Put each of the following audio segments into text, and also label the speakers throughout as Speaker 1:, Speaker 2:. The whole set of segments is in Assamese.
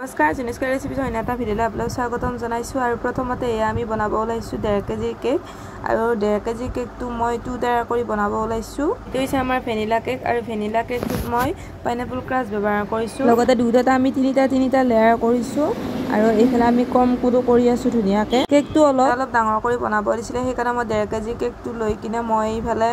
Speaker 1: নমস্কাৰ জিনিস্কাৰ ৰেচিপি অন্য এটা ভিডিঅ'লৈ আপোনাক স্বাগতম জনাইছো আৰু প্ৰথমতে আমি বনাব ওলাইছো 1.5 কেজি কেক আৰু 1.5 কেজি কেকটো মই 2 তৈয়াৰ কৰি বনাব ওলাইছো এটো হৈছে আমাৰ ভেনিলা কেক আৰু ভেনিলা কেকটোত মই পাইনাপল ক্ৰাছ ব্যৱহাৰ কৰিছো লগতে দুধটা আমি তিনিটা লেয়াৰ কৰিছো আৰু এইফালে আমি কম কুটো কৰি আছো ধুনিয়াকে কেকটো অলপ ডাঙৰ কৰি বনাব দিছিলে সেইকাৰণে মই 1.5 কেজি কেকটো লৈ কিনে মই এইফালে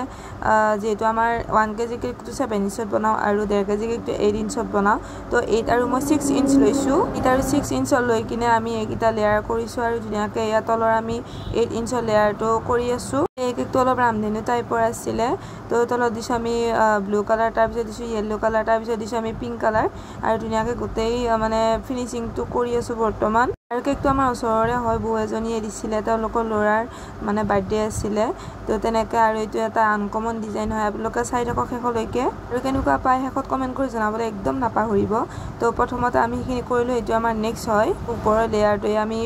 Speaker 1: যেটো আমাৰ 1 কেজি কেকটো 7 ইঞ্চত বনাও আৰু 1.5 কেজি কেকটো 8 ইঞ্চত বনাও তো 8 আৰু মই 6 ইঞ্চ লৈছো এটা 6 ইঞ্চ লৈ কিনে আমি এইটা লেয়াৰ কৰিছো আৰু ধুনিয়াকে ইয়া তলৰ আমি 8 ইঞ্চ লেয়াৰটো কৰি আছো এই কেকটো অলপ ৰামধেনু টাইপৰ আছিল তো তলত দিছো আমি ব্লু কালাৰ তাৰ পিছত দিছো ইয়েলো কালাৰ তাৰ পিছত দিছো আমি পিংক কালাৰ আৰু ধুনিয়াকে গোটেই মানে ফিনিশিংটো কৰি আছো বৰ্তমান আৰু কেকটো আমাৰ ওচৰৰে হয় বউ এজনীয়ে দিছিলে তেওঁলোকৰ লৰাৰ মানে বাৰ্থডে আছিল তো তেনেকে আৰু এটো এটা আনকমন ডিজাইন হয় আপোনালোকে চাই থাকক শেষলৈকে আৰু কেনেকুৱা পায় শেষত কমেন্ট কৰি জনাবলৈ একদম নাপাহৰিব তো প্ৰথমতে আমি হিখিনি কৰিলো এটো আমাৰ নেক্সট হয় ওপৰৰ লেয়াৰটো আমি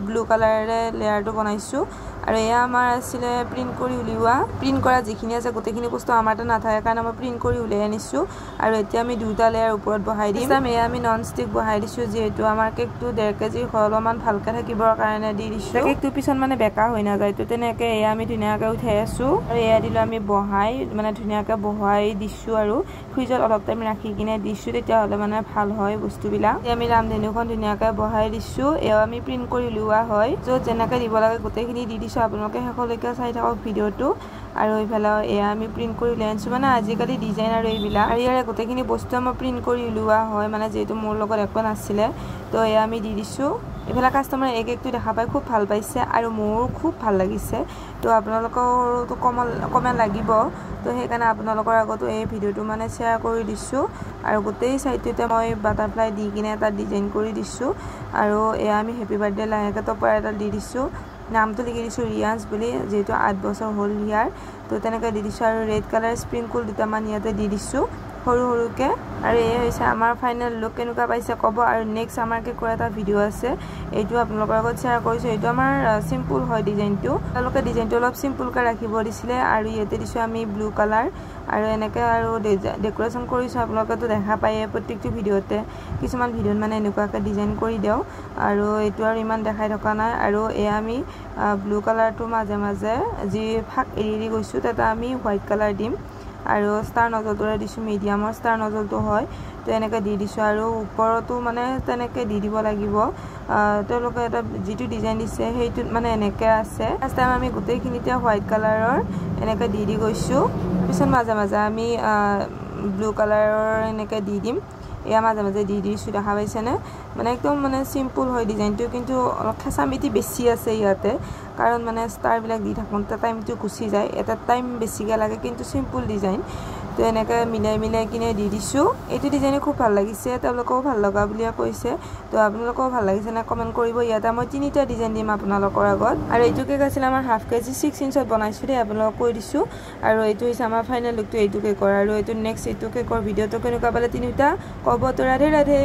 Speaker 1: ব্লু কালাৰেৰে লেয়াৰটো বনাইছো আৰু এয়া আমাৰ আছিল প্ৰিন্ট কৰি উলিওৱা প্ৰিন্ট কৰা যিখিনি আছে গোটেইখিনি বস্তু আমাৰটা নাথাকে কাৰণ মই প্ৰিন্ট কৰি উলিয়াই আনিছো আৰু এতিয়া আমি দুটা লেয়াৰ ওপৰত বহাই দিম এয়া আমি নন ষ্টিক বহাই দিছো যেহেতু আমাৰ কেকটো 1.5 কেজি হলমান ভালকে থাকিবৰ কাৰণে দি দিছো কেকটো পিছত মানে বেকা হৈ না যায় তো তেনেকে এয়া আমি ধুনিয়াকে উঠাই আছো আৰু এয়া দিলো আমি বহাই মানে ধুনিয়াকে বহাই দিছো আৰু ফ্ৰিজত অলপ টাইম ৰাখি কিনে দিছো তেতিয়া হলে মানে ভাল হয় বস্তুবিলাক আমি ৰামধেনুখন ধুনিয়াকে বহাই দিছো এয়া আমি প্ৰিন্ট কৰি উলিওৱা হয় য'ত যেনেকে দিব লাগে গোটেইখিনি দি দিছো আপোনালোকে শেষলৈকে চাই থাকক ভিডিওটো আৰু এইফালে এয়া আমি প্ৰিন্ট কৰি উলিয়াইছো মানে আজিকালি ডিজাইন আৰু এইবিলাক আৰু ইয়াৰে গোটেইখিনি বস্তু আমি প্ৰিন্ট কৰি উলিওৱা হয় মানে যেহেতু মোৰ লগত একো নাছিলে তো এয়া আমি দি দিছো এফালে কাস্টমাৰ এই কেকটো দেখা পাই খুব ভাল পাইছে আৰু মোৰ খুব ভাল লাগিছে তো আপোনালোকৰটো কমেন্ট লাগিব তো সেইকাৰণে আপোনালোকৰ আগতো এই ভিডিওটো মানে শেয়াৰ কৰি দিছো আৰু গোটেই সাইডটোতে মই বাটাৰফ্লাই দি কিনে এটা ডিজাইন কৰি দিছো আৰু এয়া আমি হেপি বাৰ্থডে লাহেকে টপাৰ এটা দি দিছো নামটো লিখি দিছো ৰিয়ান্স বুলি যেটো 8 বছৰ হল ইয়াৰ তো তেনেকৈ দি দিছো আৰু ৰেড কালাৰ স্প্ৰিংকুল দুটামান ইয়াতে দি দিছো সৰু সৰুকে আৰু এই হৈছে আমাৰ ফাইনাল লুক কেনেকুৱা পাইছে কব আৰু নেক্সট আমাৰ কেকৰ এটা ভিডিও আছে এইটো আপোনালোকৰ লগত শেয়াৰ কৰিছো এইটো আমাৰ সিম্পল হয় ডিজাইনটো তেওঁলোকে ডিজাইনটো অলপ সিম্পলকৈ ৰাখিব দিছিলে আৰু ইয়াতে দিছো আমি ব্লু কালাৰ আৰু এনেকৈ আৰু ডেকোৰেশন কৰিছো আপোনালোকেতো দেখা পায় প্ৰত্যেকটো ভিডিওতে কিছুমান ভিডিওত মানে এনেকুৱাকৈ ডিজাইন কৰি দিও আৰু এইটো আৰু ইমান দেখাই থকা নাই আৰু এয়া আমি ব্লু কালাৰটো মাজে মাজে যি ফাক এৰি গৈছো তাতে আমি হোৱাইট কালাৰ দিম আৰু ষ্টাৰ নজলটোৰে দিছো মিডিয়ামৰ ষ্টাৰ নজলটো হয় তো এনেকৈ দি দিছো আৰু ওপৰতো মানে তেনেকৈ দি দিব লাগিব তেওঁলোকে এটা যেটো ডিজাইন দিছে হেইটো মানে এনেকৈ আছে ফাৰ্স্ট টাইম আমি গোটেইখিনিতে হোৱাইট কালাৰৰ এনেকৈ দি গৈছো পিছত মাজে মাজে আমি ব্লু কালাৰৰ এনেকৈ দি দিম এয়া মাজে মাজে দি দিছো দেখা পাইছেনে মানে একদম মানে সিম্পল হয় ডিজাইনটো কিন্তু অলপ খাসামিতি বেছি আছে ইয়াতে কাৰণ মানে ষ্টাৰ বিলাক দি থাকোঁতে টাইমটো গুছি যায় এটা টাইম বেছিকে লাগে কিন্তু সিম্পল ডিজাইন তো এনেকৈ মিলাই কিনে দি দিছো এইটো ডিজাইনে খুব ভাল লাগিছে তেওঁলোকেও ভাল লগা বুলিয়া কৈছে তো আপোনালোকেও ভাল লাগিছে না কমেন্ট কৰিব ইয়াতে মই তিনিটা ডিজাইন দিম আপোনালোকৰ আগত আৰু এইটো কেক আছিল আমাৰ হাফ কেজি 6 ইঞ্চত বনাইছো দে আপোনালোকক কৈ দিছো আৰু এইটো হৈছে আমাৰ ফাইনাল লুকটো এইটো কেকৰ আৰু এইটো নেক্সট এইটো কেকৰ ভিডিওটো কেনেকুৱা পালে তিনিটা কব তো ৰাধে ৰাধে